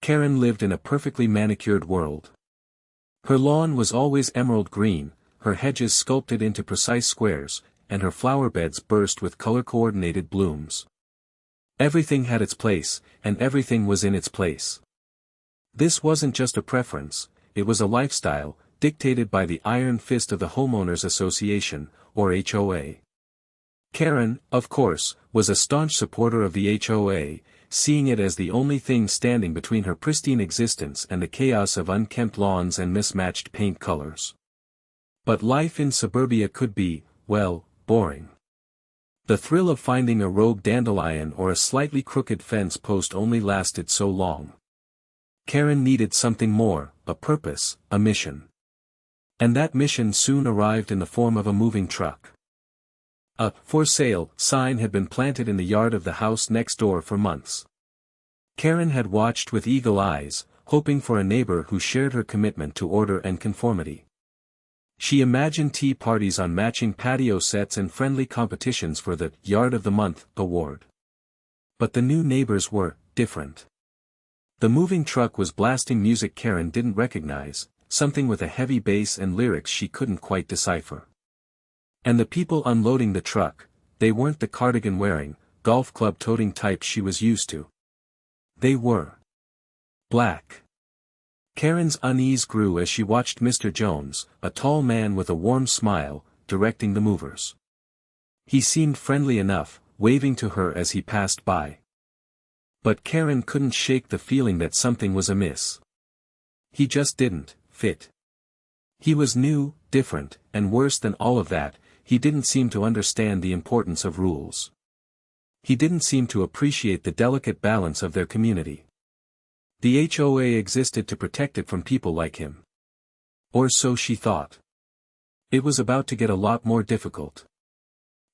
Karen lived in a perfectly manicured world. Her lawn was always emerald green, her hedges sculpted into precise squares, and her flower beds burst with color-coordinated blooms. Everything had its place, and everything was in its place. This wasn't just a preference, it was a lifestyle, dictated by the iron fist of the Homeowners Association, or HOA. Karen, of course, was a staunch supporter of the HOA, seeing it as the only thing standing between her pristine existence and the chaos of unkempt lawns and mismatched paint colors. But life in suburbia could be, well, boring. The thrill of finding a rogue dandelion or a slightly crooked fence post only lasted so long. Karen needed something more, a purpose, a mission. And that mission soon arrived in the form of a moving truck. A "for sale" sign had been planted in the yard of the house next door for months. Karen had watched with eagle eyes, hoping for a neighbor who shared her commitment to order and conformity. She imagined tea parties on matching patio sets and friendly competitions for the Yard of the Month award. But the new neighbors were different. The moving truck was blasting music Karen didn't recognize, something with a heavy bass and lyrics she couldn't quite decipher. And the people unloading the truck, they weren't the cardigan-wearing, golf club-toting types she was used to. They were black. Karen's unease grew as she watched Mr. Jones, a tall man with a warm smile, directing the movers. He seemed friendly enough, waving to her as he passed by. But Karen couldn't shake the feeling that something was amiss. He just didn't fit. He was new, different, and worse than all of that, he didn't seem to understand the importance of rules. He didn't seem to appreciate the delicate balance of their community. The HOA existed to protect it from people like him. Or so she thought. It was about to get a lot more difficult.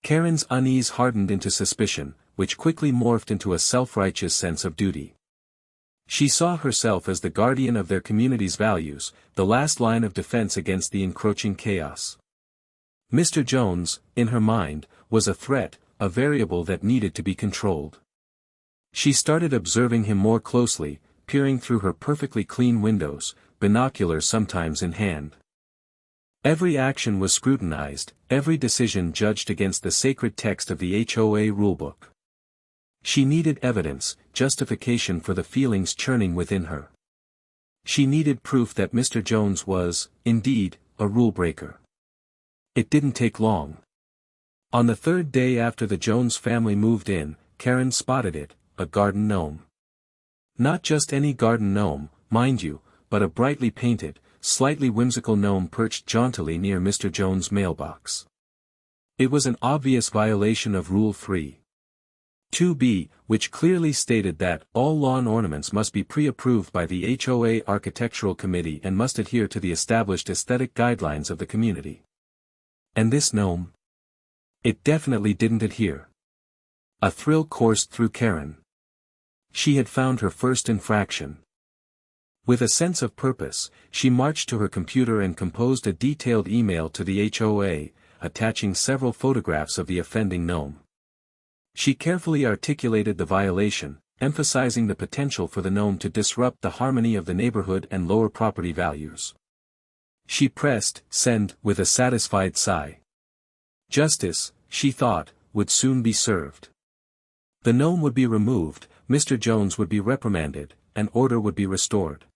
Karen's unease hardened into suspicion, which quickly morphed into a self-righteous sense of duty. She saw herself as the guardian of their community's values, the last line of defense against the encroaching chaos. Mr. Jones, in her mind, was a threat, a variable that needed to be controlled. She started observing him more closely, peering through her perfectly clean windows, binoculars sometimes in hand. Every action was scrutinized, every decision judged against the sacred text of the HOA rulebook. She needed evidence, justification for the feelings churning within her. She needed proof that Mr. Jones was, indeed, a rule-breaker. It didn't take long. On the third day after the Jones family moved in, Karen spotted it, a garden gnome. Not just any garden gnome, mind you, but a brightly painted, slightly whimsical gnome perched jauntily near Mr. Jones' mailbox. It was an obvious violation of Rule 3. 2b, which clearly stated that all lawn ornaments must be pre-approved by the HOA Architectural Committee and must adhere to the established aesthetic guidelines of the community. And this gnome? It definitely didn't adhere. A thrill coursed through Karen. She had found her first infraction. With a sense of purpose, she marched to her computer and composed a detailed email to the HOA, attaching several photographs of the offending gnome. She carefully articulated the violation, emphasizing the potential for the gnome to disrupt the harmony of the neighborhood and lower property values. She pressed send with a satisfied sigh. Justice, she thought, would soon be served. The gnome would be removed, Mr. Jones would be reprimanded, and order would be restored.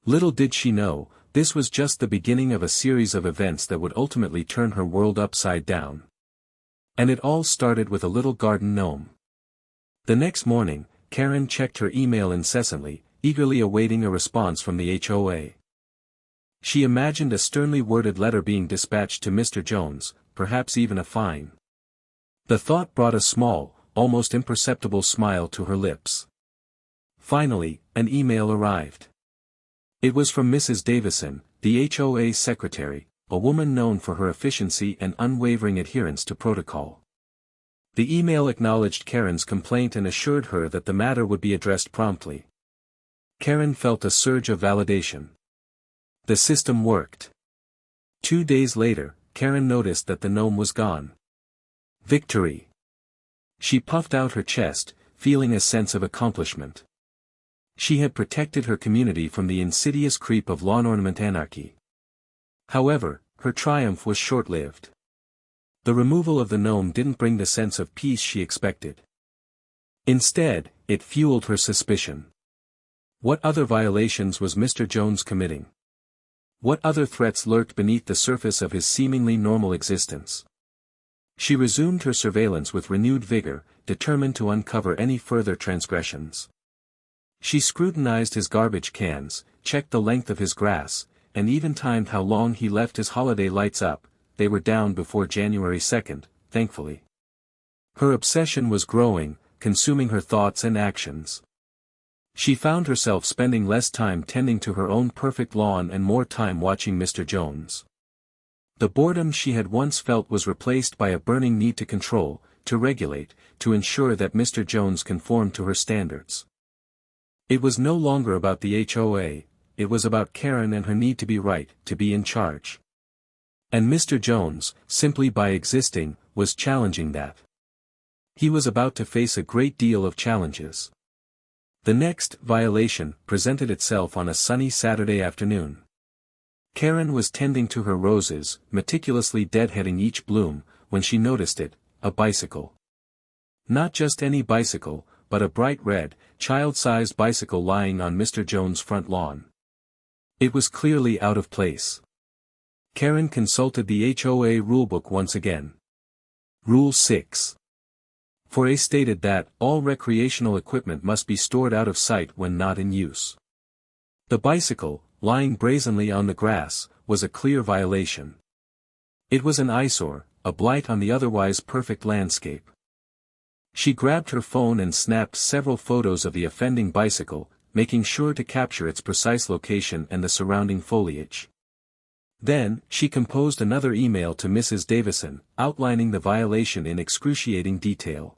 Little did she know, this was just the beginning of a series of events that would ultimately turn her world upside down. And it all started with a little garden gnome. The next morning, Karen checked her email incessantly, eagerly awaiting a response from the HOA. She imagined a sternly worded letter being dispatched to Mr. Jones, perhaps even a fine. The thought brought a small, almost imperceptible smile to her lips. Finally, an email arrived. It was from Mrs. Davison, the HOA secretary, a woman known for her efficiency and unwavering adherence to protocol. The email acknowledged Karen's complaint and assured her that the matter would be addressed promptly. Karen felt a surge of validation. The system worked. 2 days later, Karen noticed that the gnome was gone. Victory! She puffed out her chest, feeling a sense of accomplishment. She had protected her community from the insidious creep of lawn ornament anarchy. However, her triumph was short-lived. The removal of the gnome didn't bring the sense of peace she expected. Instead, it fueled her suspicion. What other violations was Mr. Jones committing? What other threats lurked beneath the surface of his seemingly normal existence? She resumed her surveillance with renewed vigor, determined to uncover any further transgressions. She scrutinized his garbage cans, checked the length of his grass, and even timed how long he left his holiday lights up. They were down before January 2nd, thankfully. Her obsession was growing, consuming her thoughts and actions. She found herself spending less time tending to her own perfect lawn and more time watching Mr. Jones. The boredom she had once felt was replaced by a burning need to control, to regulate, to ensure that Mr. Jones conformed to her standards. It was no longer about the HOA, it was about Karen and her need to be right, to be in charge. And Mr. Jones, simply by existing, was challenging that. He was about to face a great deal of challenges. The next violation presented itself on a sunny Saturday afternoon. Karen was tending to her roses, meticulously deadheading each bloom, when she noticed it, a bicycle. Not just any bicycle, but a bright red, child-sized bicycle lying on Mr. Jones' front lawn. It was clearly out of place. Karen consulted the HOA rulebook once again. Rule 6. 4A stated that all recreational equipment must be stored out of sight when not in use. The bicycle, lying brazenly on the grass, was a clear violation. It was an eyesore, a blight on the otherwise perfect landscape. She grabbed her phone and snapped several photos of the offending bicycle, making sure to capture its precise location and the surrounding foliage. Then, she composed another email to Mrs. Davison, outlining the violation in excruciating detail.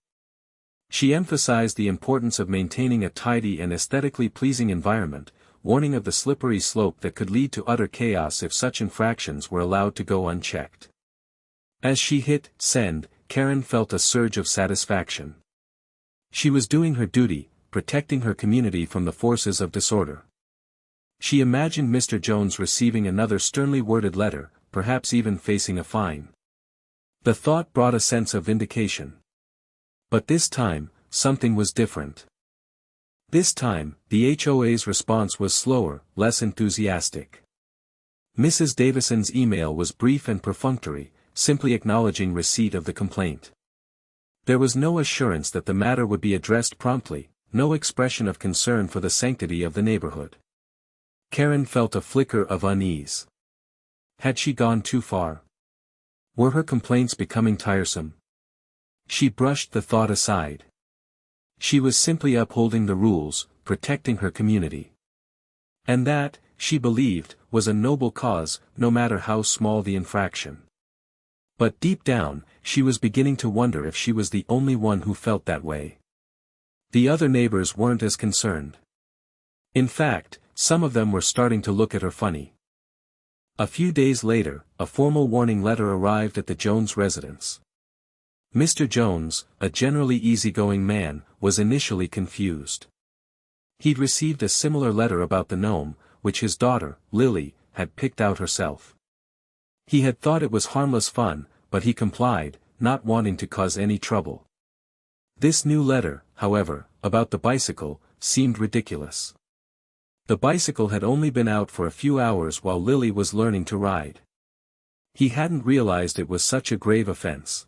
She emphasized the importance of maintaining a tidy and aesthetically pleasing environment, warning of the slippery slope that could lead to utter chaos if such infractions were allowed to go unchecked. As she hit send, Karen felt a surge of satisfaction. She was doing her duty, protecting her community from the forces of disorder. She imagined Mr. Jones receiving another sternly worded letter, perhaps even facing a fine. The thought brought a sense of vindication. But this time, something was different. This time, the HOA's response was slower, less enthusiastic. Mrs. Davison's email was brief and perfunctory, simply acknowledging receipt of the complaint. There was no assurance that the matter would be addressed promptly, no expression of concern for the sanctity of the neighborhood. Karen felt a flicker of unease. Had she gone too far? Were her complaints becoming tiresome? She brushed the thought aside. She was simply upholding the rules, protecting her community. And that, she believed, was a noble cause, no matter how small the infraction. But deep down, she was beginning to wonder if she was the only one who felt that way. The other neighbors weren't as concerned. In fact, some of them were starting to look at her funny. A few days later, a formal warning letter arrived at the Jones residence. Mr. Jones, a generally easygoing man, was initially confused. He'd received a similar letter about the gnome, which his daughter, Lily, had picked out herself. He had thought it was harmless fun, but he complied, not wanting to cause any trouble. This new letter, however, about the bicycle, seemed ridiculous. The bicycle had only been out for a few hours while Lily was learning to ride. He hadn't realized it was such a grave offense.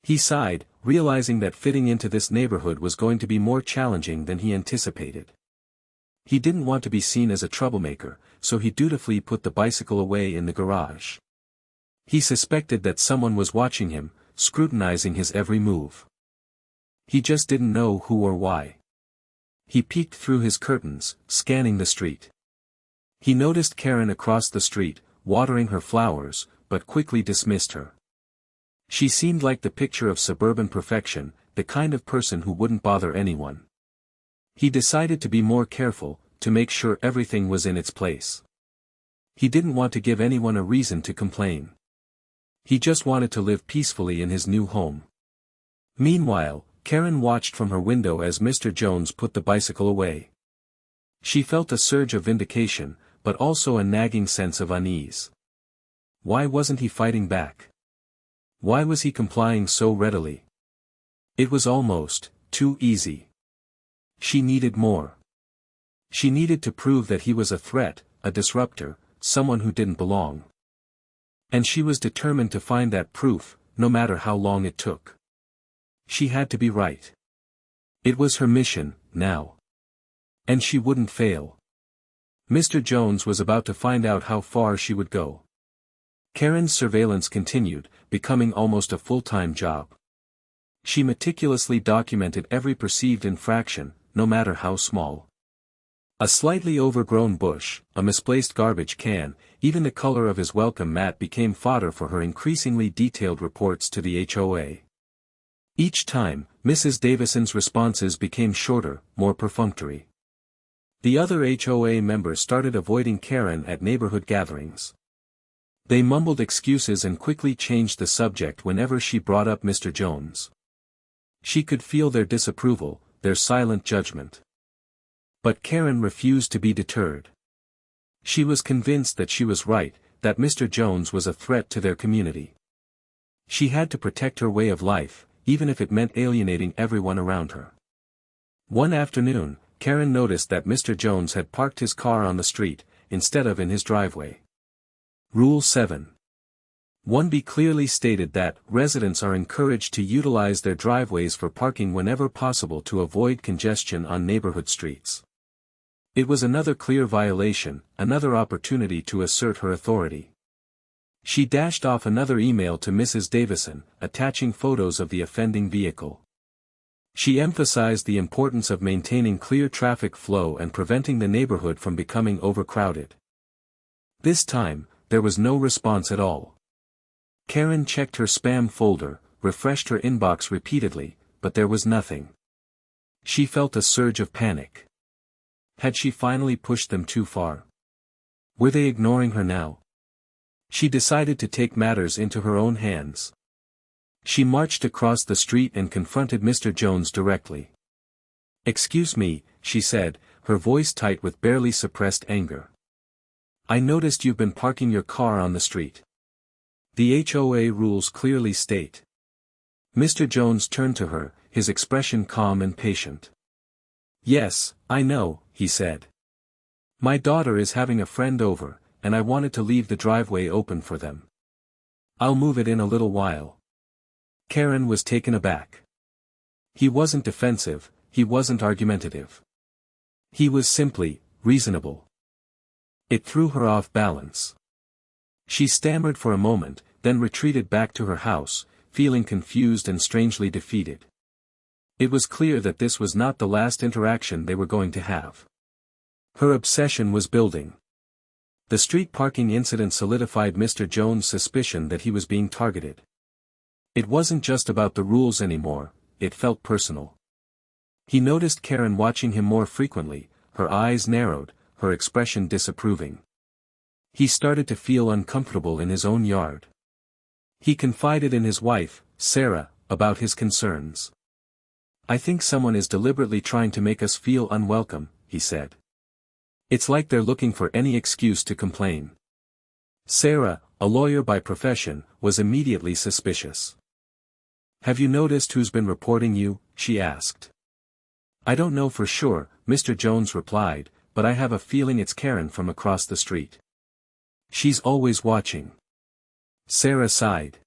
He sighed, realizing that fitting into this neighborhood was going to be more challenging than he anticipated. He didn't want to be seen as a troublemaker, so he dutifully put the bicycle away in the garage. He suspected that someone was watching him, scrutinizing his every move. He just didn't know who or why. He peeked through his curtains, scanning the street. He noticed Karen across the street, watering her flowers, but quickly dismissed her. She seemed like the picture of suburban perfection, the kind of person who wouldn't bother anyone. He decided to be more careful, to make sure everything was in its place. He didn't want to give anyone a reason to complain. He just wanted to live peacefully in his new home. Meanwhile, Karen watched from her window as Mr. Jones put the bicycle away. She felt a surge of vindication, but also a nagging sense of unease. Why wasn't he fighting back? Why was he complying so readily? It was almost too easy. She needed more. She needed to prove that he was a threat, a disruptor, someone who didn't belong. And she was determined to find that proof, no matter how long it took. She had to be right. It was her mission, now. And she wouldn't fail. Mr. Jones was about to find out how far she would go. Karen's surveillance continued, becoming almost a full-time job. She meticulously documented every perceived infraction, no matter how small. A slightly overgrown bush, a misplaced garbage can, even the color of his welcome mat became fodder for her increasingly detailed reports to the HOA. Each time, Mrs. Davison's responses became shorter, more perfunctory. The other HOA members started avoiding Karen at neighborhood gatherings. They mumbled excuses and quickly changed the subject whenever she brought up Mr. Jones. She could feel their disapproval, their silent judgment. But Karen refused to be deterred. She was convinced that she was right, that Mr. Jones was a threat to their community. She had to protect her way of life, even if it meant alienating everyone around her. One afternoon, Karen noticed that Mr. Jones had parked his car on the street, instead of in his driveway. Rule 7. 1B clearly stated that residents are encouraged to utilize their driveways for parking whenever possible to avoid congestion on neighborhood streets. It was another clear violation, another opportunity to assert her authority. She dashed off another email to Mrs. Davison, attaching photos of the offending vehicle. She emphasized the importance of maintaining clear traffic flow and preventing the neighborhood from becoming overcrowded. This time, there was no response at all. Karen checked her spam folder, refreshed her inbox repeatedly, but there was nothing. She felt a surge of panic. Had she finally pushed them too far? Were they ignoring her now? She decided to take matters into her own hands. She marched across the street and confronted Mr. Jones directly. "Excuse me," she said, her voice tight with barely suppressed anger. "I noticed you've been parking your car on the street. The HOA rules clearly state." Mr. Jones turned to her, his expression calm and patient. "Yes, I know," he said. "My daughter is having a friend over, and I wanted to leave the driveway open for them. I'll move it in a little while." Karen was taken aback. He wasn't defensive, he wasn't argumentative. He was simply reasonable. It threw her off balance. She stammered for a moment, then retreated back to her house, feeling confused and strangely defeated. It was clear that this was not the last interaction they were going to have. Her obsession was building. The street parking incident solidified Mr. Jones' suspicion that he was being targeted. It wasn't just about the rules anymore, it felt personal. He noticed Karen watching him more frequently, her eyes narrowed, her expression disapproving. He started to feel uncomfortable in his own yard. He confided in his wife, Sarah, about his concerns. "I think someone is deliberately trying to make us feel unwelcome," he said. "It's like they're looking for any excuse to complain." Sarah, a lawyer by profession, was immediately suspicious. "Have you noticed who's been reporting you?" she asked. "I don't know for sure," Mr. Jones replied, "but I have a feeling it's Karen from across the street. She's always watching." Sarah sighed.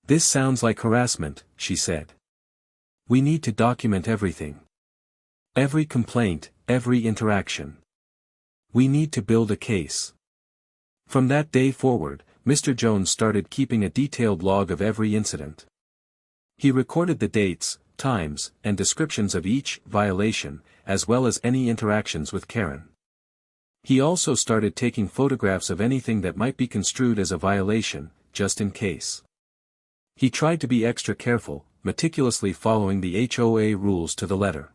"This sounds like harassment," she said. "We need to document everything. Every complaint, every interaction. We need to build a case." From that day forward, Mr. Jones started keeping a detailed log of every incident. He recorded the dates, times, and descriptions of each violation, as well as any interactions with Karen. He also started taking photographs of anything that might be construed as a violation, just in case. He tried to be extra careful, meticulously following the HOA rules to the letter.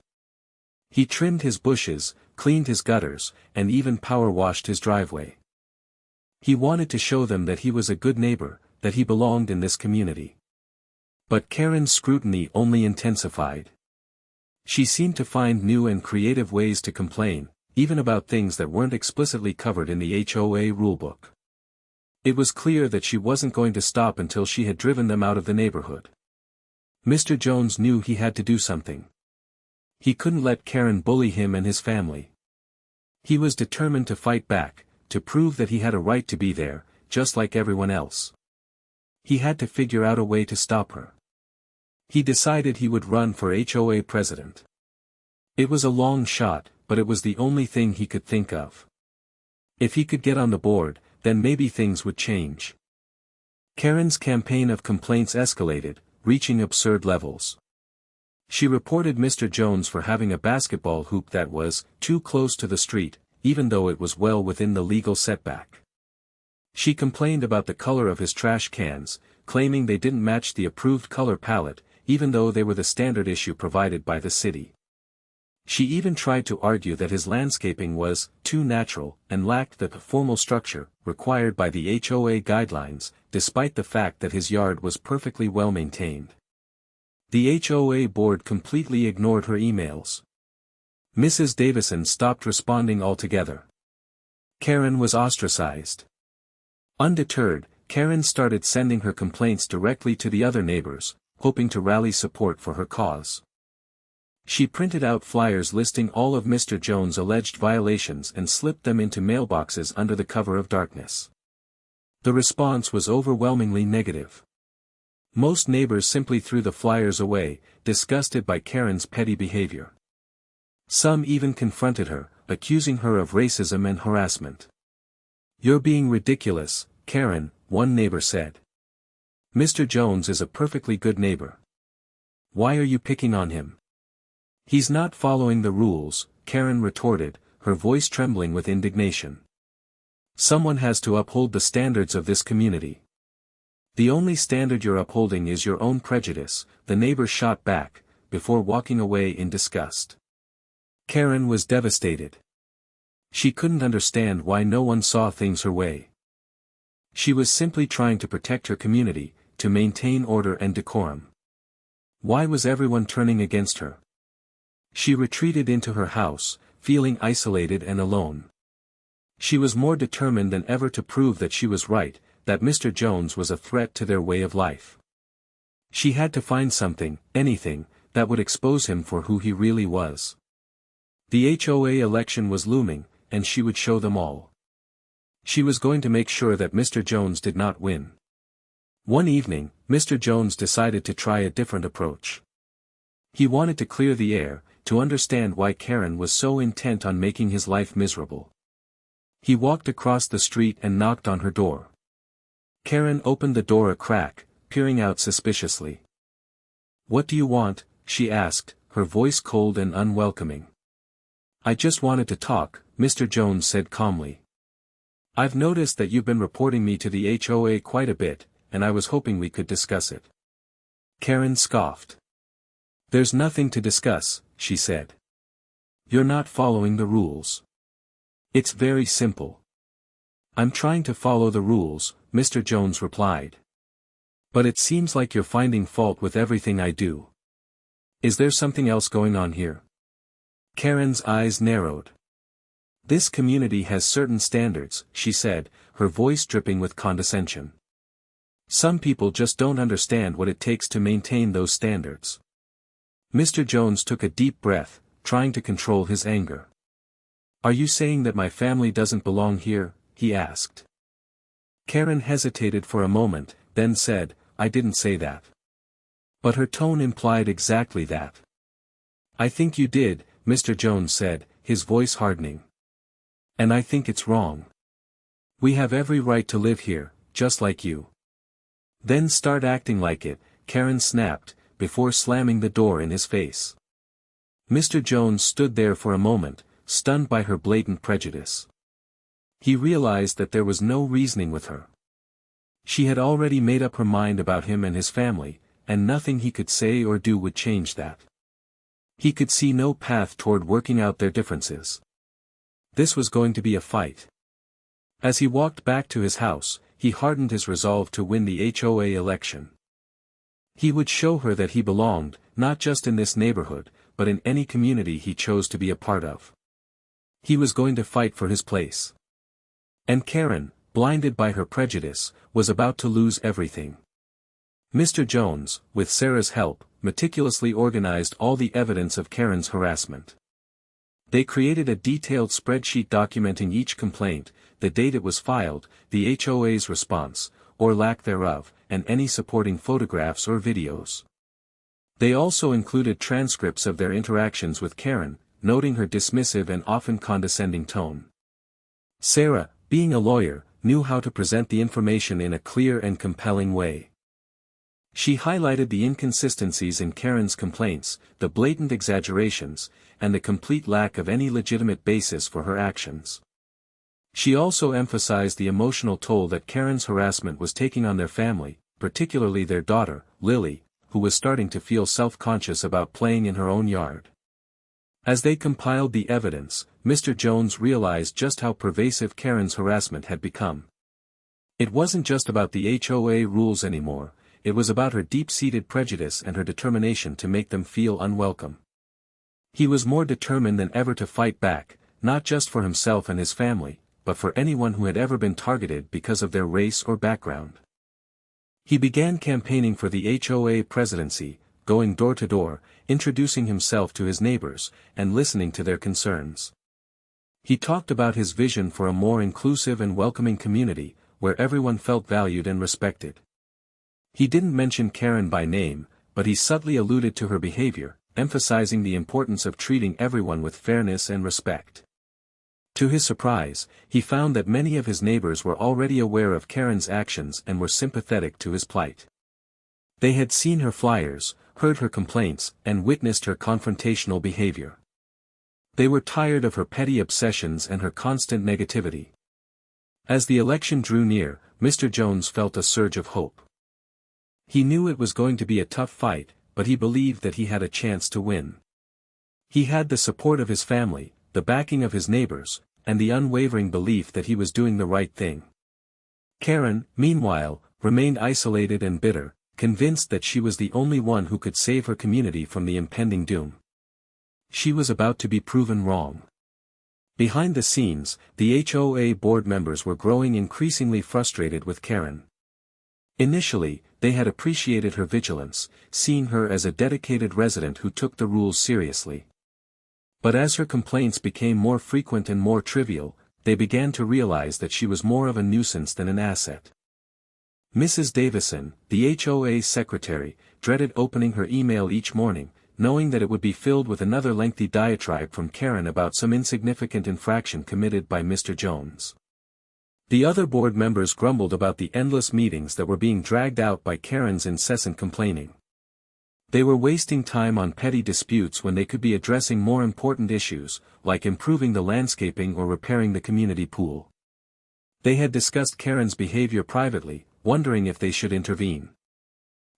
He trimmed his bushes, cleaned his gutters, and even power washed his driveway. He wanted to show them that he was a good neighbor, that he belonged in this community. But Karen's scrutiny only intensified. She seemed to find new and creative ways to complain, even about things that weren't explicitly covered in the HOA rulebook. It was clear that she wasn't going to stop until she had driven them out of the neighborhood. Mr. Jones knew he had to do something. He couldn't let Karen bully him and his family. He was determined to fight back, to prove that he had a right to be there, just like everyone else. He had to figure out a way to stop her. He decided he would run for HOA president. It was a long shot, but it was the only thing he could think of. If he could get on the board, then maybe things would change. Karen's campaign of complaints escalated, reaching absurd levels. She reported Mr. Jones for having a basketball hoop that was too close to the street, even though it was well within the legal setback. She complained about the color of his trash cans, claiming they didn't match the approved color palette, even though they were the standard issue provided by the city. She even tried to argue that his landscaping was too natural and lacked the formal structure required by the HOA guidelines, despite the fact that his yard was perfectly well maintained. The HOA board completely ignored her emails. Mrs. Davison stopped responding altogether. Karen was ostracized. Undeterred, Karen started sending her complaints directly to the other neighbors, hoping to rally support for her cause. She printed out flyers listing all of Mr. Jones' alleged violations and slipped them into mailboxes under the cover of darkness. The response was overwhelmingly negative. Most neighbors simply threw the flyers away, disgusted by Karen's petty behavior. Some even confronted her, accusing her of racism and harassment. "You're being ridiculous, Karen," one neighbor said. "Mr. Jones is a perfectly good neighbor. Why are you picking on him?" "He's not following the rules," Karen retorted, her voice trembling with indignation. "Someone has to uphold the standards of this community." "The only standard you're upholding is your own prejudice," the neighbor shot back, before walking away in disgust. Karen was devastated. She couldn't understand why no one saw things her way. She was simply trying to protect her community, to maintain order and decorum. Why was everyone turning against her? She retreated into her house, feeling isolated and alone. She was more determined than ever to prove that she was right, that Mr. Jones was a threat to their way of life. She had to find something, anything, that would expose him for who he really was. The HOA election was looming, and she would show them all. She was going to make sure that Mr. Jones did not win. One evening, Mr. Jones decided to try a different approach. He wanted to clear the air, to understand why Karen was so intent on making his life miserable. He walked across the street and knocked on her door. Karen opened the door a crack, peering out suspiciously. "What do you want?" she asked, her voice cold and unwelcoming. "I just wanted to talk," Mr. Jones said calmly. "I've noticed that you've been reporting me to the HOA quite a bit, and I was hoping we could discuss it." Karen scoffed. "There's nothing to discuss," she said. "You're not following the rules. It's very simple." "I'm trying to follow the rules," Mr. Jones replied. "But it seems like you're finding fault with everything I do. Is there something else going on here?" Karen's eyes narrowed. "This community has certain standards," she said, her voice dripping with condescension. "Some people just don't understand what it takes to maintain those standards." Mr. Jones took a deep breath, trying to control his anger. "Are you saying that my family doesn't belong here?" he asked. Karen hesitated for a moment, then said, "I didn't say that." But her tone implied exactly that. "I think you did," Mr. Jones said, his voice hardening. "And I think it's wrong. We have every right to live here, just like you." "Then start acting like it," Karen snapped, before slamming the door in his face. Mr. Jones stood there for a moment, stunned by her blatant prejudice. He realized that there was no reasoning with her. She had already made up her mind about him and his family, and nothing he could say or do would change that. He could see no path toward working out their differences. This was going to be a fight. As he walked back to his house, he hardened his resolve to win the HOA election. He would show her that he belonged, not just in this neighborhood, but in any community he chose to be a part of. He was going to fight for his place. And Karen, blinded by her prejudice, was about to lose everything. Mr. Jones, with Sarah's help, meticulously organized all the evidence of Karen's harassment. They created a detailed spreadsheet documenting each complaint, the date it was filed, the HOA's response, or lack thereof, and any supporting photographs or videos. They also included transcripts of their interactions with Karen, noting her dismissive and often condescending tone. Sarah, being a lawyer, knew how to present the information in a clear and compelling way. She highlighted the inconsistencies in Karen's complaints, the blatant exaggerations, and the complete lack of any legitimate basis for her actions. She also emphasized the emotional toll that Karen's harassment was taking on their family, particularly their daughter, Lily, who was starting to feel self-conscious about playing in her own yard. As they compiled the evidence, Mr. Jones realized just how pervasive Karen's harassment had become. It wasn't just about the HOA rules anymore, it was about her deep-seated prejudice and her determination to make them feel unwelcome. He was more determined than ever to fight back, not just for himself and his family, but for anyone who had ever been targeted because of their race or background. He began campaigning for the HOA presidency, going door to door, introducing himself to his neighbors, and listening to their concerns. He talked about his vision for a more inclusive and welcoming community, where everyone felt valued and respected. He didn't mention Karen by name, but he subtly alluded to her behavior, emphasizing the importance of treating everyone with fairness and respect. To his surprise, he found that many of his neighbors were already aware of Karen's actions and were sympathetic to his plight. They had seen her flyers, heard her complaints, and witnessed her confrontational behavior. They were tired of her petty obsessions and her constant negativity. As the election drew near, Mr. Jones felt a surge of hope. He knew it was going to be a tough fight, but he believed that he had a chance to win. He had the support of his family, the backing of his neighbors, and the unwavering belief that he was doing the right thing. Karen, meanwhile, remained isolated and bitter, convinced that she was the only one who could save her community from the impending doom. She was about to be proven wrong. Behind the scenes, the HOA board members were growing increasingly frustrated with Karen. Initially, they had appreciated her vigilance, seeing her as a dedicated resident who took the rules seriously. But as her complaints became more frequent and more trivial, they began to realize that she was more of a nuisance than an asset. Mrs. Davison, the HOA secretary, dreaded opening her email each morning, knowing that it would be filled with another lengthy diatribe from Karen about some insignificant infraction committed by Mr. Jones. The other board members grumbled about the endless meetings that were being dragged out by Karen's incessant complaining. They were wasting time on petty disputes when they could be addressing more important issues, like improving the landscaping or repairing the community pool. They had discussed Karen's behavior privately, wondering if they should intervene.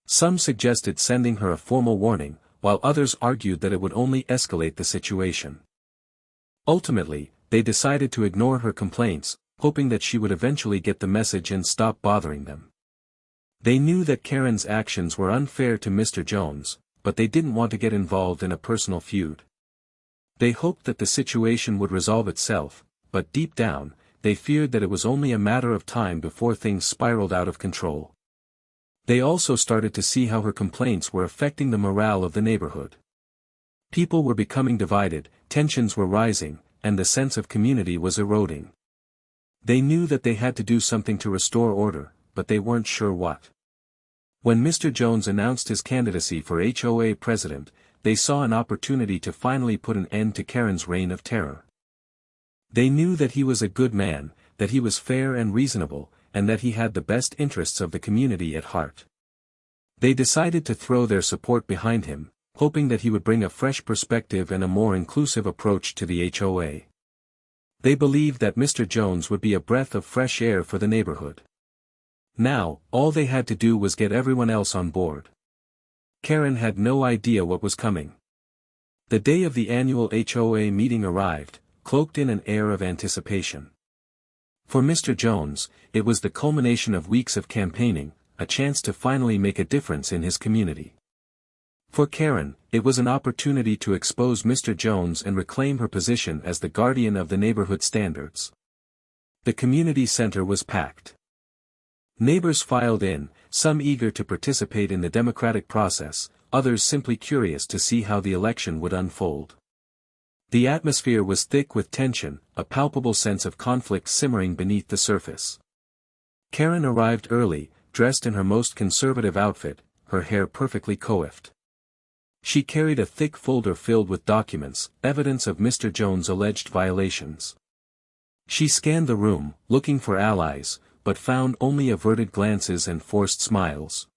Some suggested sending her a formal warning, while others argued that it would only escalate the situation. Ultimately, they decided to ignore her complaints, hoping that she would eventually get the message and stop bothering them. They knew that Karen's actions were unfair to Mr. Jones, but they didn't want to get involved in a personal feud. They hoped that the situation would resolve itself, but deep down, they feared that it was only a matter of time before things spiraled out of control. They also started to see how her complaints were affecting the morale of the neighborhood. People were becoming divided, tensions were rising, and the sense of community was eroding. They knew that they had to do something to restore order, but they weren't sure what. When Mr. Jones announced his candidacy for HOA president, they saw an opportunity to finally put an end to Karen's reign of terror. They knew that he was a good man, that he was fair and reasonable, and that he had the best interests of the community at heart. They decided to throw their support behind him, hoping that he would bring a fresh perspective and a more inclusive approach to the HOA. They believed that Mr. Jones would be a breath of fresh air for the neighborhood. Now, all they had to do was get everyone else on board. Karen had no idea what was coming. The day of the annual HOA meeting arrived, cloaked in an air of anticipation. For Mr. Jones, it was the culmination of weeks of campaigning, a chance to finally make a difference in his community. For Karen, it was an opportunity to expose Mr. Jones and reclaim her position as the guardian of the neighborhood standards. The community center was packed. Neighbors filed in, some eager to participate in the democratic process, others simply curious to see how the election would unfold. The atmosphere was thick with tension, a palpable sense of conflict simmering beneath the surface. Karen arrived early, dressed in her most conservative outfit, her hair perfectly coiffed. She carried a thick folder filled with documents, evidence of Mr. Jones' alleged violations. She scanned the room, looking for allies, but found only averted glances and forced smiles.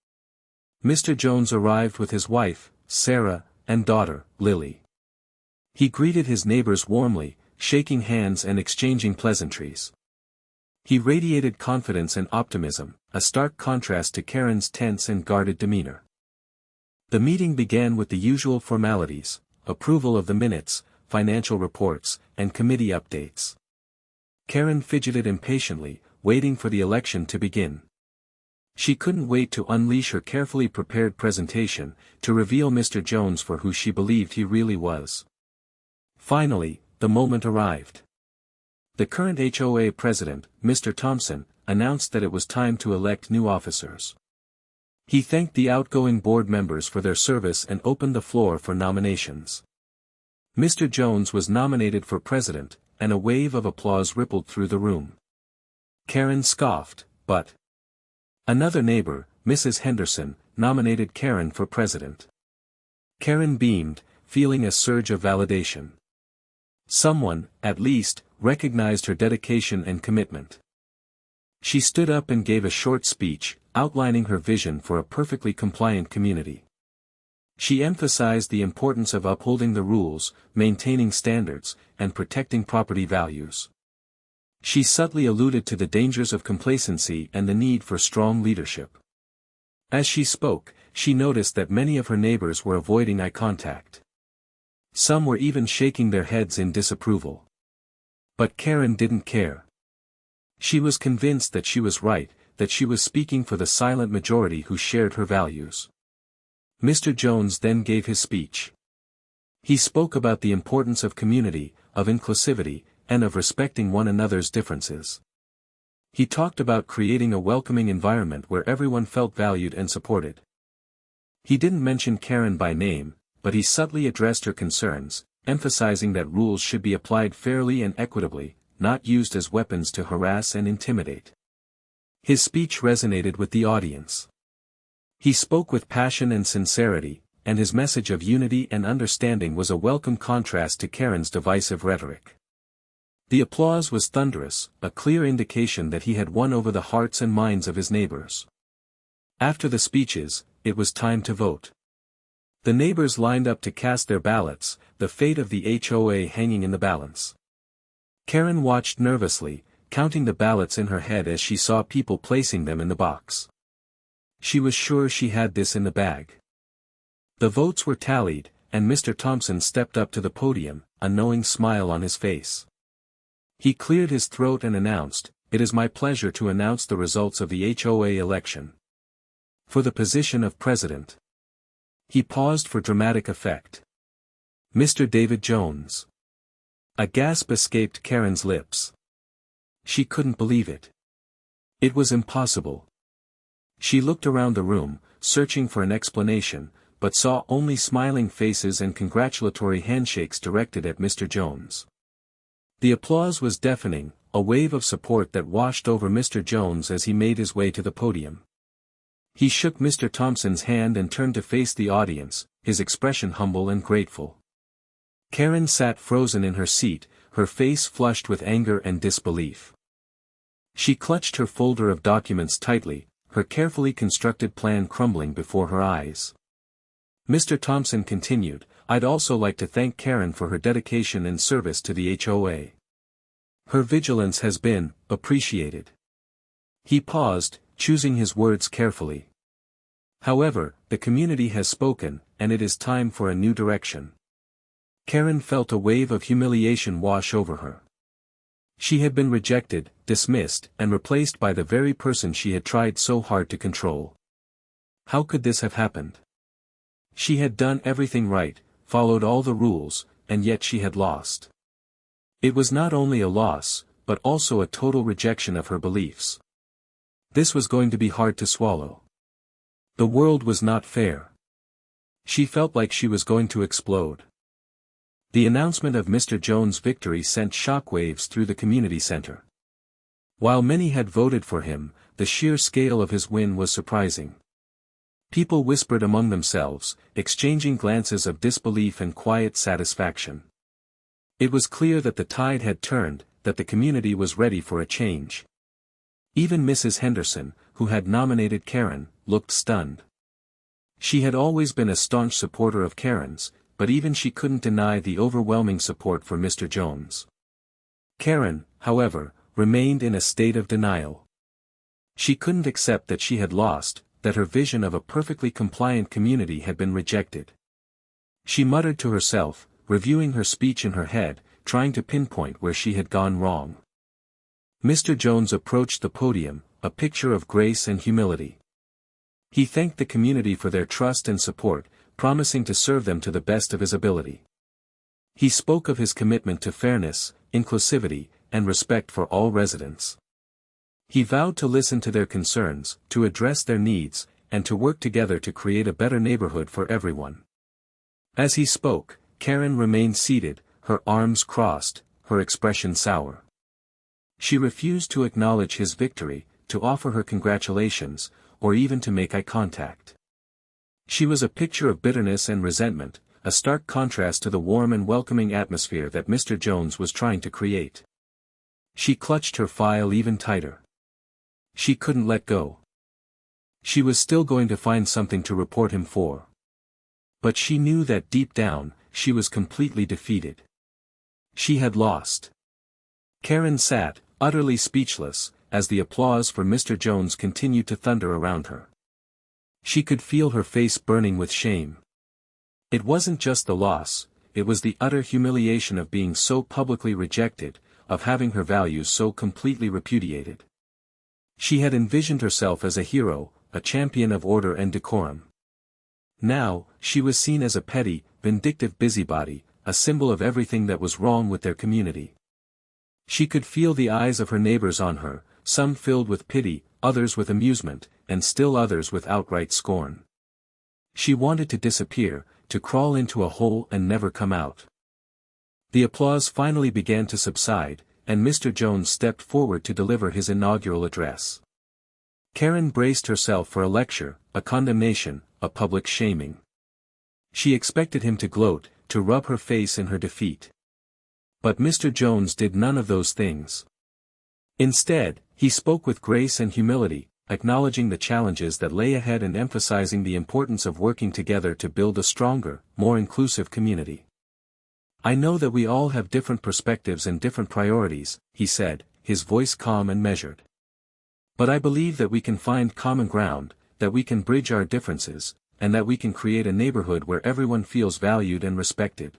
Mr. Jones arrived with his wife, Sarah, and daughter, Lily. He greeted his neighbors warmly, shaking hands and exchanging pleasantries. He radiated confidence and optimism, a stark contrast to Karen's tense and guarded demeanor. The meeting began with the usual formalities: approval of the minutes, financial reports, and committee updates. Karen fidgeted impatiently, waiting for the election to begin. She couldn't wait to unleash her carefully prepared presentation, to reveal Mr. Jones for who she believed he really was. Finally, the moment arrived. The current HOA president, Mr. Thompson, announced that it was time to elect new officers. He thanked the outgoing board members for their service and opened the floor for nominations. Mr. Jones was nominated for president, and a wave of applause rippled through the room. Karen scoffed, but another neighbor, Mrs. Henderson, nominated Karen for president. Karen beamed, feeling a surge of validation. Someone, at least, recognized her dedication and commitment. She stood up and gave a short speech, outlining her vision for a perfectly compliant community. She emphasized the importance of upholding the rules, maintaining standards, and protecting property values. She subtly alluded to the dangers of complacency and the need for strong leadership. As she spoke, she noticed that many of her neighbors were avoiding eye contact. Some were even shaking their heads in disapproval. But Karen didn't care. She was convinced that she was right, that she was speaking for the silent majority who shared her values. Mr. Jones then gave his speech. He spoke about the importance of community, of inclusivity, and of respecting one another's differences. He talked about creating a welcoming environment where everyone felt valued and supported. He didn't mention Karen by name, but he subtly addressed her concerns, emphasizing that rules should be applied fairly and equitably, not used as weapons to harass and intimidate. His speech resonated with the audience. He spoke with passion and sincerity, and his message of unity and understanding was a welcome contrast to Karen's divisive rhetoric. The applause was thunderous, a clear indication that he had won over the hearts and minds of his neighbors. After the speeches, it was time to vote. The neighbors lined up to cast their ballots, the fate of the HOA hanging in the balance. Karen watched nervously, counting the ballots in her head as she saw people placing them in the box. She was sure she had this in the bag. The votes were tallied, and Mr. Thompson stepped up to the podium, a knowing smile on his face. He cleared his throat and announced, "It is my pleasure to announce the results of the HOA election. For the position of president." He paused for dramatic effect. "Mr. David Jones." A gasp escaped Karen's lips. She couldn't believe it. It was impossible. She looked around the room, searching for an explanation, but saw only smiling faces and congratulatory handshakes directed at Mr. Jones. The applause was deafening, a wave of support that washed over Mr. Jones as he made his way to the podium. He shook Mr. Thompson's hand and turned to face the audience, his expression humble and grateful. Karen sat frozen in her seat, her face flushed with anger and disbelief. She clutched her folder of documents tightly, her carefully constructed plan crumbling before her eyes. Mr. Thompson continued, "I'd also like to thank Karen for her dedication and service to the HOA. Her vigilance has been appreciated." He paused, choosing his words carefully. "However, the community has spoken, and it is time for a new direction." Karen felt a wave of humiliation wash over her. She had been rejected, dismissed, and replaced by the very person she had tried so hard to control. How could this have happened? She had done everything right, followed all the rules, and yet she had lost. It was not only a loss, but also a total rejection of her beliefs. This was going to be hard to swallow. The world was not fair. She felt like she was going to explode. The announcement of Mr. Jones' victory sent shockwaves through the community center. While many had voted for him, the sheer scale of his win was surprising. People whispered among themselves, exchanging glances of disbelief and quiet satisfaction. It was clear that the tide had turned, that the community was ready for a change. Even Mrs. Henderson, who had nominated Karen, looked stunned. She had always been a staunch supporter of Karen's, but even she couldn't deny the overwhelming support for Mr. Jones. Karen, however, remained in a state of denial. She couldn't accept that she had lost, that her vision of a perfectly compliant community had been rejected. She muttered to herself, reviewing her speech in her head, trying to pinpoint where she had gone wrong. Mr. Jones approached the podium, a picture of grace and humility. He thanked the community for their trust and support, promising to serve them to the best of his ability. He spoke of his commitment to fairness, inclusivity, and respect for all residents. He vowed to listen to their concerns, to address their needs, and to work together to create a better neighborhood for everyone. As he spoke, Karen remained seated, her arms crossed, her expression sour. She refused to acknowledge his victory, to offer her congratulations, or even to make eye contact. She was a picture of bitterness and resentment, a stark contrast to the warm and welcoming atmosphere that Mr. Jones was trying to create. She clutched her file even tighter. She couldn't let go. She was still going to find something to report him for. But she knew that deep down, she was completely defeated. She had lost. Karen sat, utterly speechless, as the applause for Mr. Jones continued to thunder around her. She could feel her face burning with shame. It wasn't just the loss, it was the utter humiliation of being so publicly rejected, of having her values so completely repudiated. She had envisioned herself as a hero, a champion of order and decorum. Now, she was seen as a petty, vindictive busybody, a symbol of everything that was wrong with their community. She could feel the eyes of her neighbors on her, some filled with pity, others with amusement, and still others with outright scorn. She wanted to disappear, to crawl into a hole and never come out. The applause finally began to subside, and Mr. Jones stepped forward to deliver his inaugural address. Karen braced herself for a lecture, a condemnation, a public shaming. She expected him to gloat, to rub her face in her defeat. But Mr. Jones did none of those things. Instead, he spoke with grace and humility, acknowledging the challenges that lay ahead and emphasizing the importance of working together to build a stronger, more inclusive community. "I know that we all have different perspectives and different priorities," he said, his voice calm and measured. "But I believe that we can find common ground, that we can bridge our differences, and that we can create a neighborhood where everyone feels valued and respected."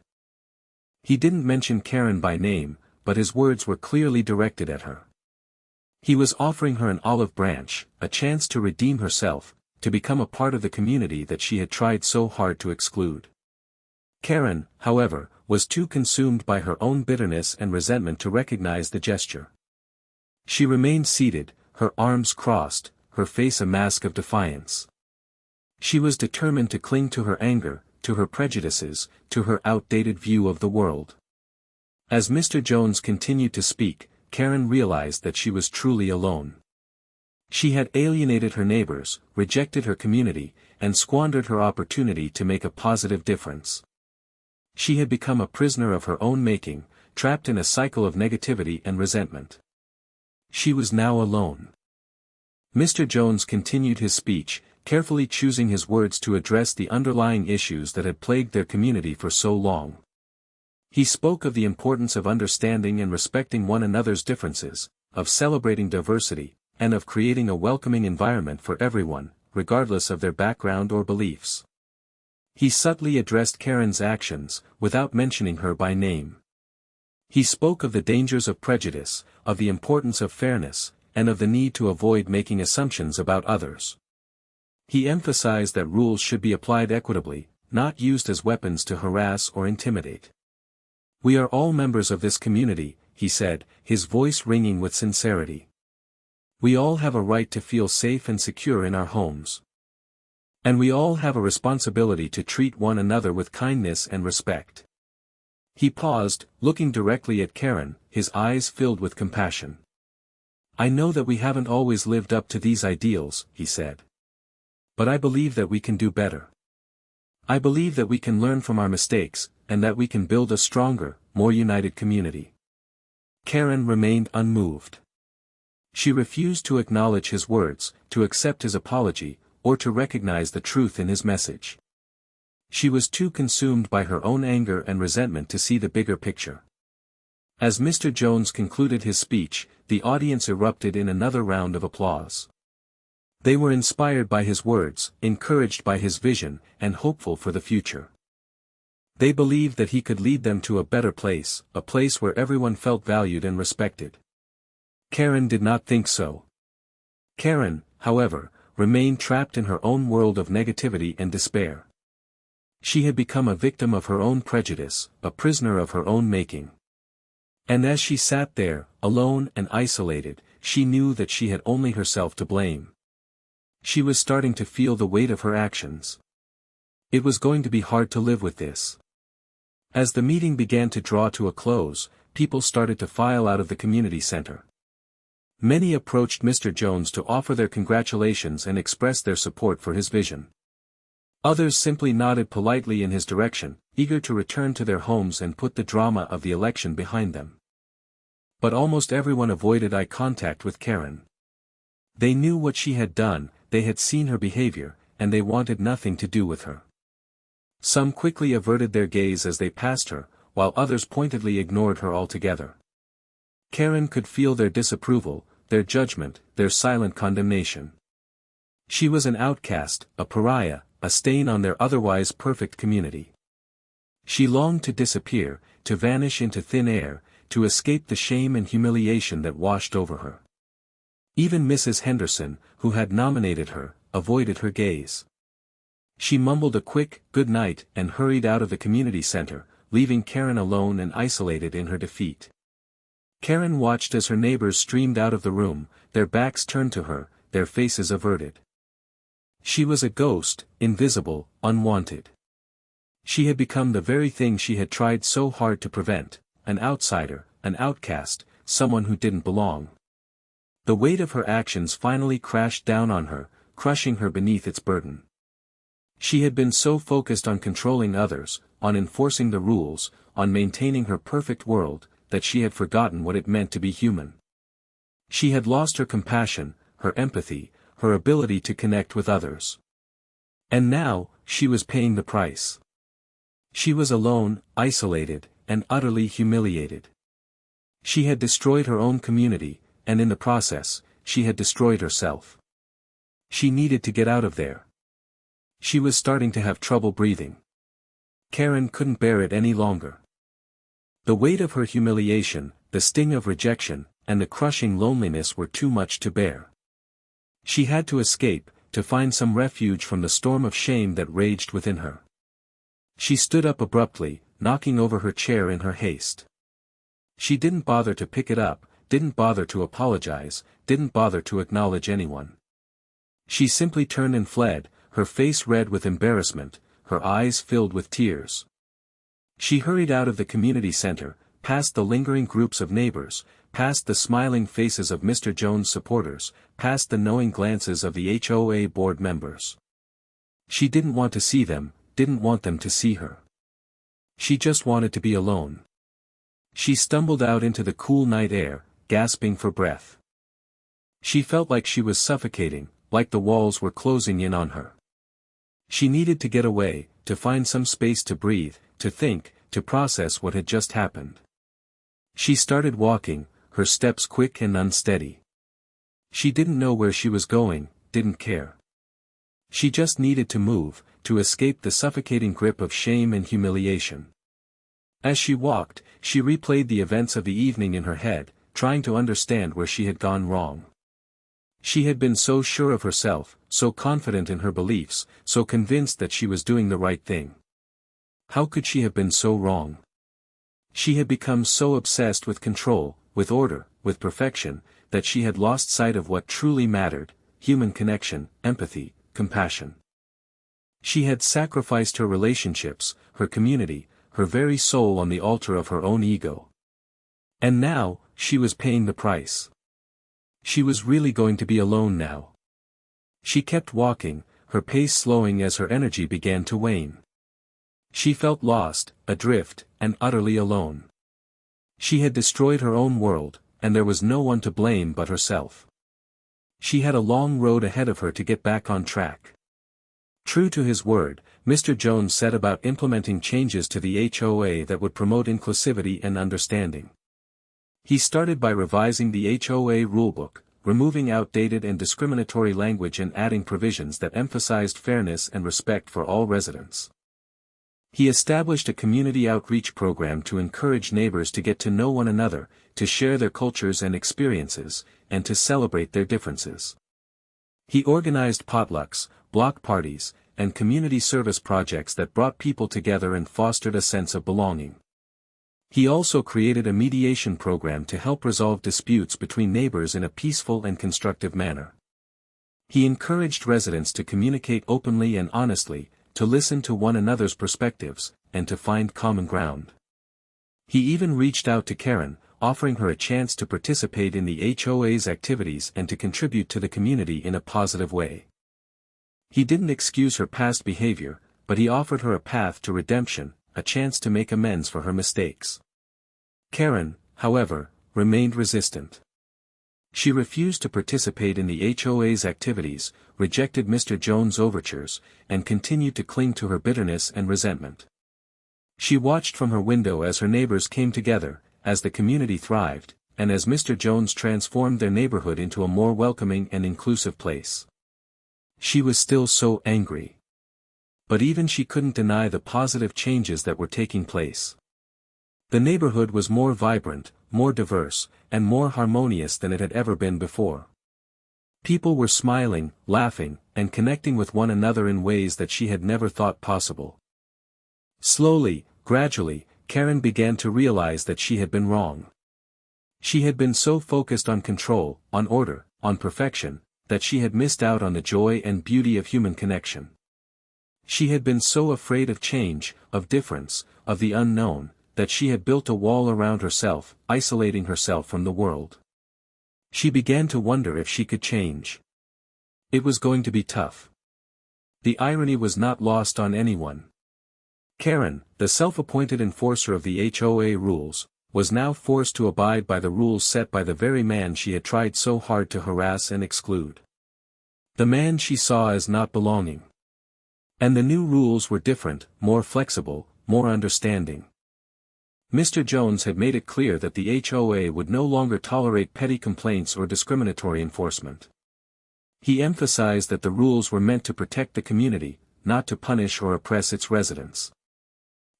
He didn't mention Karen by name, but his words were clearly directed at her. He was offering her an olive branch, a chance to redeem herself, to become a part of the community that she had tried so hard to exclude. Karen, however, was too consumed by her own bitterness and resentment to recognize the gesture. She remained seated, her arms crossed, her face a mask of defiance. She was determined to cling to her anger, to her prejudices, to her outdated view of the world. As Mr. Jones continued to speak, Karen realized that she was truly alone. She had alienated her neighbors, rejected her community, and squandered her opportunity to make a positive difference. She had become a prisoner of her own making, trapped in a cycle of negativity and resentment. She was now alone. Mr. Jones continued his speech, carefully choosing his words to address the underlying issues that had plagued their community for so long. He spoke of the importance of understanding and respecting one another's differences, of celebrating diversity, and of creating a welcoming environment for everyone, regardless of their background or beliefs. He subtly addressed Karen's actions, without mentioning her by name. He spoke of the dangers of prejudice, of the importance of fairness, and of the need to avoid making assumptions about others. He emphasized that rules should be applied equitably, not used as weapons to harass or intimidate. "We are all members of this community," he said, his voice ringing with sincerity. "We all have a right to feel safe and secure in our homes. And we all have a responsibility to treat one another with kindness and respect." He paused, looking directly at Karen, his eyes filled with compassion. "I know that we haven't always lived up to these ideals," he said. "But I believe that we can do better. I believe that we can learn from our mistakes, and that we can build a stronger, more united community." Karen remained unmoved. She refused to acknowledge his words, to accept his apology, or to recognize the truth in his message. She was too consumed by her own anger and resentment to see the bigger picture. As Mr. Jones concluded his speech, the audience erupted in another round of applause. They were inspired by his words, encouraged by his vision, and hopeful for the future. They believed that he could lead them to a better place, a place where everyone felt valued and respected. Karen did not think so. Karen, however, remained trapped in her own world of negativity and despair. She had become a victim of her own prejudice, a prisoner of her own making. And as she sat there, alone and isolated, she knew that she had only herself to blame. She was starting to feel the weight of her actions. It was going to be hard to live with this. As the meeting began to draw to a close, people started to file out of the community center. Many approached Mr. Jones to offer their congratulations and express their support for his vision. Others simply nodded politely in his direction, eager to return to their homes and put the drama of the election behind them. But almost everyone avoided eye contact with Karen. They knew what she had done, they had seen her behavior, and they wanted nothing to do with her. Some quickly averted their gaze as they passed her, while others pointedly ignored her altogether. Karen could feel their disapproval, their judgment, their silent condemnation. She was an outcast, a pariah, a stain on their otherwise perfect community. She longed to disappear, to vanish into thin air, to escape the shame and humiliation that washed over her. Even Mrs. Henderson, who had nominated her, avoided her gaze. She mumbled a quick, "good night," and hurried out of the community center, leaving Karen alone and isolated in her defeat. Karen watched as her neighbors streamed out of the room, their backs turned to her, their faces averted. She was a ghost, invisible, unwanted. She had become the very thing she had tried so hard to prevent, an outsider, an outcast, someone who didn't belong. The weight of her actions finally crashed down on her, crushing her beneath its burden. She had been so focused on controlling others, on enforcing the rules, on maintaining her perfect world, that she had forgotten what it meant to be human. She had lost her compassion, her empathy, her ability to connect with others. And now, she was paying the price. She was alone, isolated, and utterly humiliated. She had destroyed her own community, and in the process, she had destroyed herself. She needed to get out of there. She was starting to have trouble breathing. Karen couldn't bear it any longer. The weight of her humiliation, the sting of rejection, and the crushing loneliness were too much to bear. She had to escape, to find some refuge from the storm of shame that raged within her. She stood up abruptly, knocking over her chair in her haste. She didn't bother to pick it up, didn't bother to apologize, didn't bother to acknowledge anyone. She simply turned and fled, her face red with embarrassment, her eyes filled with tears. She hurried out of the community center, past the lingering groups of neighbors, past the smiling faces of Mr. Jones' supporters, past the knowing glances of the HOA board members. She didn't want to see them, didn't want them to see her. She just wanted to be alone. She stumbled out into the cool night air, gasping for breath. She felt like she was suffocating, like the walls were closing in on her. She needed to get away, to find some space to breathe, to think, to process what had just happened. She started walking, her steps quick and unsteady. She didn't know where she was going, didn't care. She just needed to move, to escape the suffocating grip of shame and humiliation. As she walked, she replayed the events of the evening in her head, trying to understand where she had gone wrong. She had been so sure of herself, so confident in her beliefs, so convinced that she was doing the right thing. How could she have been so wrong? She had become so obsessed with control, with order, with perfection, that she had lost sight of what truly mattered: human connection, empathy, compassion. She had sacrificed her relationships, her community, her very soul on the altar of her own ego. And now, she was paying the price. She was really going to be alone now. She kept walking, her pace slowing as her energy began to wane. She felt lost, adrift, and utterly alone. She had destroyed her own world, and there was no one to blame but herself. She had a long road ahead of her to get back on track. True to his word, Mr. Jones set about implementing changes to the HOA that would promote inclusivity and understanding. He started by revising the HOA rulebook, removing outdated and discriminatory language and adding provisions that emphasized fairness and respect for all residents. He established a community outreach program to encourage neighbors to get to know one another, to share their cultures and experiences, and to celebrate their differences. He organized potlucks, block parties, and community service projects that brought people together and fostered a sense of belonging. He also created a mediation program to help resolve disputes between neighbors in a peaceful and constructive manner. He encouraged residents to communicate openly and honestly, to listen to one another's perspectives, and to find common ground. He even reached out to Karen, offering her a chance to participate in the HOA's activities and to contribute to the community in a positive way. He didn't excuse her past behavior, but he offered her a path to redemption, a chance to make amends for her mistakes. Karen, however, remained resistant. She refused to participate in the HOA's activities, rejected Mr. Jones' overtures, and continued to cling to her bitterness and resentment. She watched from her window as her neighbors came together, as the community thrived, and as Mr. Jones transformed their neighborhood into a more welcoming and inclusive place. She was still so angry. But even she couldn't deny the positive changes that were taking place. The neighborhood was more vibrant, more diverse, and more harmonious than it had ever been before. People were smiling, laughing, and connecting with one another in ways that she had never thought possible. Slowly, gradually, Karen began to realize that she had been wrong. She had been so focused on control, on order, on perfection, that she had missed out on the joy and beauty of human connection. She had been so afraid of change, of difference, of the unknown, that she had built a wall around herself, isolating herself from the world. She began to wonder if she could change. It was going to be tough. The irony was not lost on anyone. Karen, the self-appointed enforcer of the HOA rules, was now forced to abide by the rules set by the very man she had tried so hard to harass and exclude. The man she saw as not belonging. And the new rules were different, more flexible, more understanding. Mr. Jones had made it clear that the HOA would no longer tolerate petty complaints or discriminatory enforcement. He emphasized that the rules were meant to protect the community, not to punish or oppress its residents.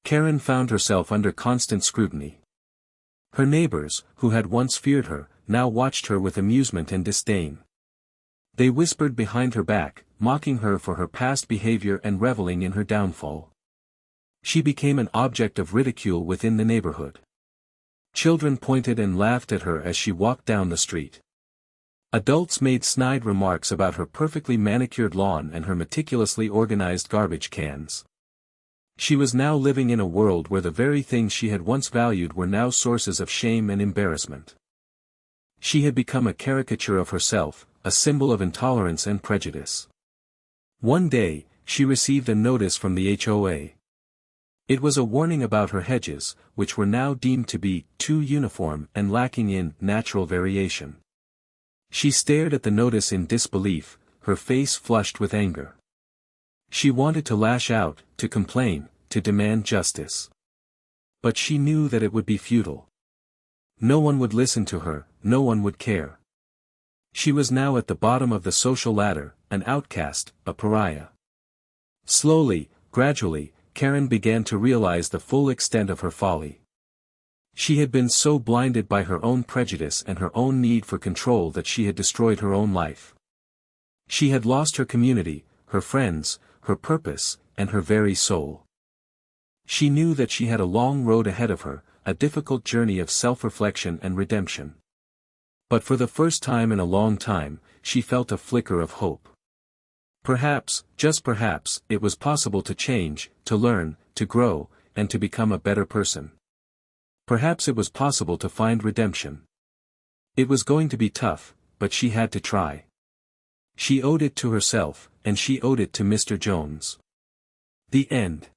Karen found herself under constant scrutiny. Her neighbors, who had once feared her, now watched her with amusement and disdain. They whispered behind her back, mocking her for her past behavior and reveling in her downfall. She became an object of ridicule within the neighborhood. Children pointed and laughed at her as she walked down the street. Adults made snide remarks about her perfectly manicured lawn and her meticulously organized garbage cans. She was now living in a world where the very things she had once valued were now sources of shame and embarrassment. She had become a caricature of herself, a symbol of intolerance and prejudice. One day, she received a notice from the HOA. It was a warning about her hedges, which were now deemed to be too uniform and lacking in natural variation. She stared at the notice in disbelief, her face flushed with anger. She wanted to lash out, to complain, to demand justice. But she knew that it would be futile. No one would listen to her, no one would care. She was now at the bottom of the social ladder, an outcast, a pariah. Slowly, gradually, Karen began to realize the full extent of her folly. She had been so blinded by her own prejudice and her own need for control that she had destroyed her own life. She had lost her community, her friends, her purpose, and her very soul. She knew that she had a long road ahead of her, a difficult journey of self-reflection and redemption. But for the first time in a long time, she felt a flicker of hope. Perhaps, just perhaps, it was possible to change, to learn, to grow, and to become a better person. Perhaps it was possible to find redemption. It was going to be tough, but she had to try. She owed it to herself, and she owed it to Mr. Jones. The end.